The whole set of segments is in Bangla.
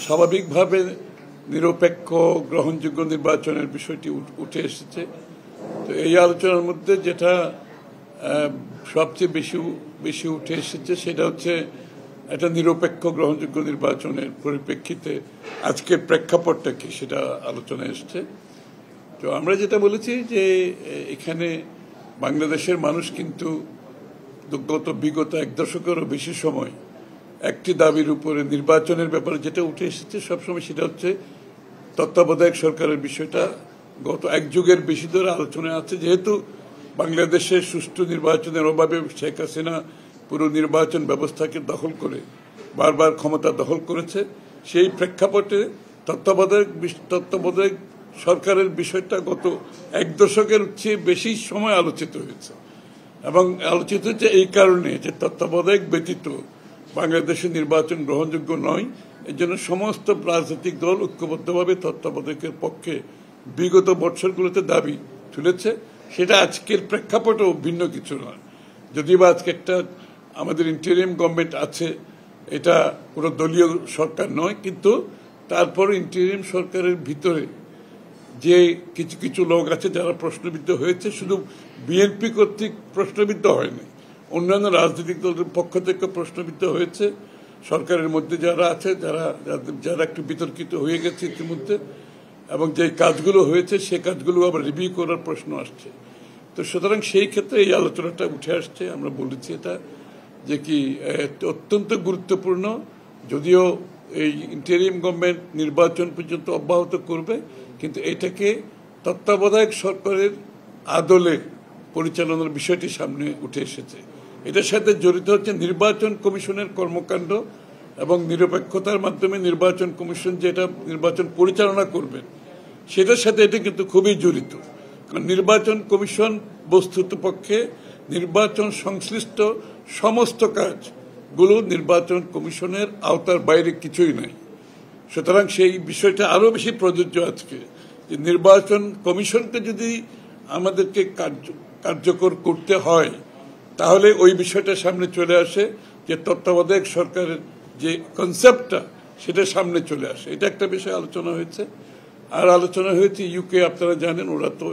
স্বাভাবিকভাবে নিরপেক্ষ গ্রহণযোগ্য নির্বাচনের বিষয়টি উঠে এসেছে। তো এই আলোচনার মধ্যে যেটা সবচেয়ে বেশি উঠে এসেছে সেটা হচ্ছে একটা নিরপেক্ষ গ্রহণযোগ্য নির্বাচনের পরিপ্রেক্ষিতে আজকের প্রেক্ষাপটটা কি সেটা আলোচনায় এসছে। তো আমরা যেটা বলেছি যে এখানে বাংলাদেশের মানুষ কিন্তু বিগত এক দশকেরও বেশি সময় একটি দাবির উপরে নির্বাচনের ব্যাপারে যেটা উঠে এসেছে সবসময় সেটা হচ্ছে তত্ত্বাবধায়ক সরকারের বিষয়টা গত এক যুগের বেশি ধরে আলোচনায় আছে। যেহেতু বাংলাদেশের সুষ্ঠু নির্বাচনের অভাবে শেখ হাসিনা পুরো নির্বাচন ব্যবস্থাকে দখল করে বারবার ক্ষমতা দখল করেছে, সেই প্রেক্ষাপটে তত্ত্বাবধায়ক সরকারের বিষয়টা গত এক দশকের চেয়ে বেশি সময় আলোচিত হয়েছে। এবং আলোচিত হচ্ছে এই কারণে যে তত্ত্বাবধায়ক ব্যতীত বাংলাদেশের নির্বাচন গ্রহণযোগ্য নয়। এর জন্য সমস্ত রাজনৈতিক দল ঐক্যবদ্ধভাবে তত্ত্বাবধায়কের পক্ষে বিগত বছরগুলোতে দাবি তুলেছে। সেটা আজকের প্রেক্ষাপটেও ভিন্ন কিছু নয়। যদিও বা আজকে একটা আমাদের ইন্টারিম গভর্নমেন্ট আছে, এটা কোনো দলীয় সরকার নয়, কিন্তু তারপর ইন্টারিম সরকারের ভিতরে যে কিছু লোক আছে যারা প্রশ্নবিদ্ধ হয়েছে, শুধু বিএনপি কর্তৃক প্রশ্নবিদ্ধ হয়নি, অন্যান্য রাজনৈতিক দলের পক্ষ থেকে প্রশ্নবিদ্ধ হয়েছে। সরকারের মধ্যে যারা আছে যারা একটু বিতর্কিত হয়ে গেছে ইতিমধ্যে, এবং যে কাজগুলো হয়েছে সে কাজগুলো আবার রিভিউ করার প্রশ্ন আসছে। তো সুতরাং সেই ক্ষেত্রে এই আলোচনাটা উঠে আসছে। আমরা বলেছি এটা যে কি অত্যন্ত গুরুত্বপূর্ণ, যদিও এই ইন্টারিম গভর্নমেন্ট নির্বাচন পর্যন্ত অব্যাহত করবে, কিন্তু এটাকে তত্ত্বাবধায়ক সরকারের আদলে পরিচালনার বিষয়টি সামনে উঠে এসেছে। এটার সাথে জড়িত হচ্ছে নির্বাচন কমিশনের কর্মকাণ্ড এবং নিরপেক্ষতার মাধ্যমে নির্বাচন কমিশন যেটা নির্বাচন পরিচালনা করবেন সেটার সাথে এটা কিন্তু খুবই জড়িত। কারণ নির্বাচন কমিশন বস্তুতপক্ষে নির্বাচন সংশ্লিষ্ট সমস্ত কাজগুলো নির্বাচন কমিশনের আওতার বাইরে কিছুই নাই। সুতরাং সেই বিষয়টা আরো বেশি প্রযোজ্য আজকে, যে নির্বাচন কমিশনকে যদি আমাদেরকে কার্যকর করতে হয় তাহলে ওই বিষয়টা সামনে চলে আসে, যে তত্ত্বাবধায়ক সরকারের যে কনসেপ্টটা সেটা সামনে চলে আসে। এটা একটা বিষয় আলোচনা হয়েছে। আর আলোচনা হয়েছে ইউকে, আপনারা জানেন ওরা তো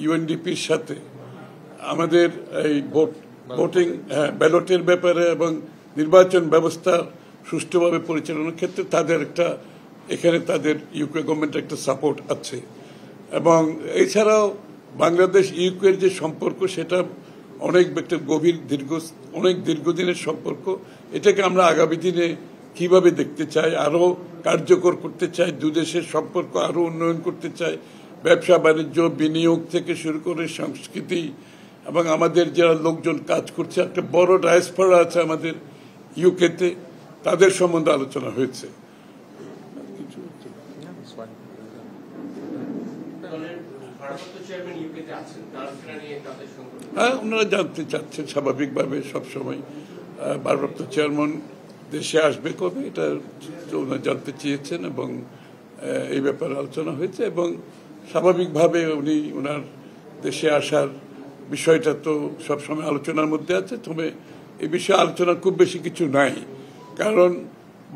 ইউএনডিপির সাথে আমাদের এই ভোটিং ব্যালটের ব্যাপারে এবং নির্বাচন ব্যবস্থা সুষ্ঠুভাবে পরিচালনার ক্ষেত্রে এখানে তাদের ইউকে গভর্নমেন্টের একটা সাপোর্ট আছে। এবং এছাড়াও বাংলাদেশ ইউকের যে সম্পর্ক সেটা অনেক দীর্ঘদিনের সম্পর্ক। এটাকে আমরা আগামী দিনে কিভাবে দেখতে চাই, আরো কার্যকর করতে চাই, দুদেশের সম্পর্ক আরো উন্নয়ন করতে চাই, ব্যবসা বাণিজ্য বিনিয়োগ থেকে শুরু করে সংস্কৃতি, এবং আমাদের যারা লোকজন কাজ করছে, একটা বড় ডায়াসপোরা আছে আমাদের ইউকেতে, তাদের সম্বন্ধে আলোচনা হয়েছে। হ্যাঁ, ওনারা জানতে চাচ্ছেন স্বাভাবিকভাবে সবসময়। ভারপ্রাপ্ত চেয়ারম্যান দেশে আসবে কবে এটা ওনারা জানতে চেয়েছেন, এবং এই ব্যাপারে আলোচনা হয়েছে। এবং স্বাভাবিকভাবে উনি ওনার দেশে আসার বিষয়টা তো সবসময় আলোচনার মধ্যে আছে। তবে এই বিষয়ে আলোচনার খুব বেশি কিছু নাই, কারণ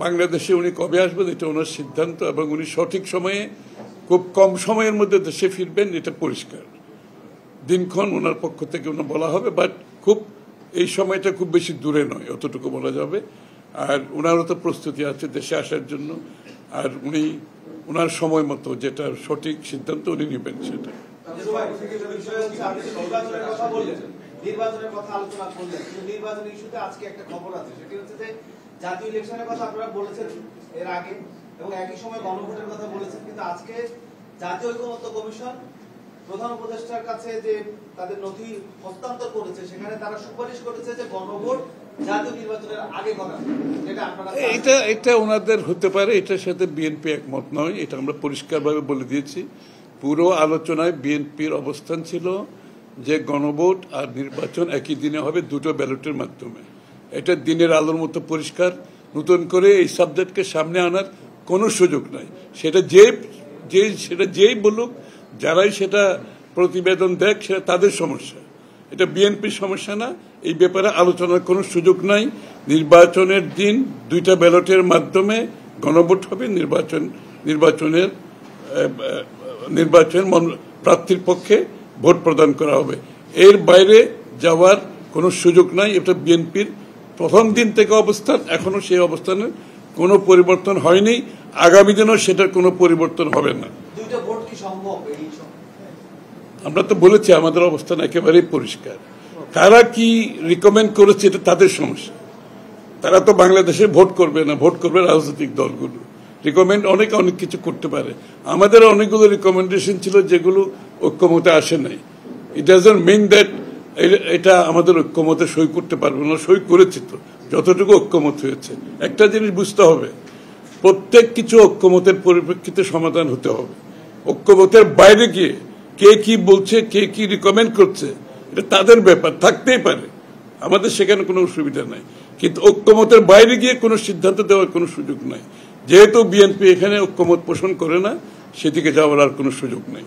বাংলাদেশে উনি কবে আসবেন এটা ওনার সিদ্ধান্ত, এবং উনি সঠিক সময়ে খুব কম সময়ের মধ্যে দেশে ফিরবেন এটা পরিষ্কার। দিনক্ষণ ওনার পক্ষ থেকে বলা হবে, বাট এই সময়টা খুব বেশি দূরে নয়, অতটুকু বলা যাবে। আর ওনারও তো প্রস্তুতি আছে দেশে আসার জন্য, আর উনি ওনার সময় মতো যেটা সঠিক সিদ্ধান্ত উনি নেবেন সেটা। নির্বাচনের কথা আলোচনা করলেন, কিন্তু নির্বাচনের ইস্যুতে আজকে একটা খবর আছে, সেটি হচ্ছে যে জাতীয় ইলেকশনের কথা আপনারা বলেছেন এর আগে, এবং একই সময় গণভোটের কথা বলেছেন, কিন্তু আজকে জাতীয় ঐকমত্য কমিশন প্রধান উপদেষ্টার কাছে যে তাদের নথি হস্তান্তর করেছে সেখানে তারা সুপারিশ করেছে যে গণভোট জাতীয় নির্বাচনের আগে করা। এটা ওনাদের হতে পারে, এটার সাথে বিএনপি একমত নয়, এটা আমরা পরিষ্কারভাবে বলে দিয়েছি। পুরো আলোচনায় বিএনপির অবস্থান ছিল যে গণভোট আর নির্বাচন একই দিনে হবে, দুটো ব্যালটের মাধ্যমে। এটা দিনের আলোর মতো পরিষ্কার। নতুন করে এই সাবজেক্টকে সামনে আনার কোনো সুযোগ নাই। সেটা যেই বলুক, যারাই সেটা প্রতিবেদন দেখ, সেটা তাদের সমস্যা, এটা বিএনপির সমস্যা না। এই ব্যাপারে আলোচনার কোনো সুযোগ নাই। নির্বাচনের দিন দুইটা ব্যালটের মাধ্যমে গণভোট হবে, নির্বাচন প্রার্থীর পক্ষে ভোট প্রদান করা হবে। এর বাইরে যাওয়ার কোনো সুযোগ নাই। এটা বিএনপির প্রথম দিন থেকে অবস্থান, এখনো সেই অবস্থানের কোনো পরিবর্তন হয়নি, আগামী দিনেও সেটার কোনো পরিবর্তন হবে না। আমরা তো বলেছি আমাদের অবস্থান একেবারেই পরিষ্কার। কারা কি রিকমেন্ড করেছে এটা তাদের সমস্যা। তারা তো বাংলাদেশে ভোট করবে না, ভোট করবে রাজনৈতিক দলগুলো। রিকমেন্ড অনেক কিছু করতে পারে। আমাদের অনেকগুলো রিকমেন্ডেশন ছিল যেগুলো ঐক্যমতে আসে নাই। ইট ডাজন্ট মিন দ্যাট এটা আমাদের ঐক্যমতে সই করতে পারবে না, সই করেছি তো যতটুকু ঐক্যমত হয়েছে। একটা জিনিস বুঝতে হবে, প্রত্যেক কিছু ঐক্যমতের পরিপ্রেক্ষিতে সমাধান হতে হবে। ঐক্যমতের বাইরে গিয়ে কে কি বলছে, কে কি রিকমেন্ড করছে, এটা তাদের ব্যাপার, থাকতেই পারে, আমাদের সেখানে কোনো অসুবিধা নাই। কিন্তু ঐক্যমতের বাইরে গিয়ে কোনো সিদ্ধান্ত দেওয়ার কোনো সুযোগ নাই। যেহেতু বিএনপি এখানে ঐক্যমত পোষণ করে না, সেদিকে যাওয়ার আর কোনো সুযোগ নেই।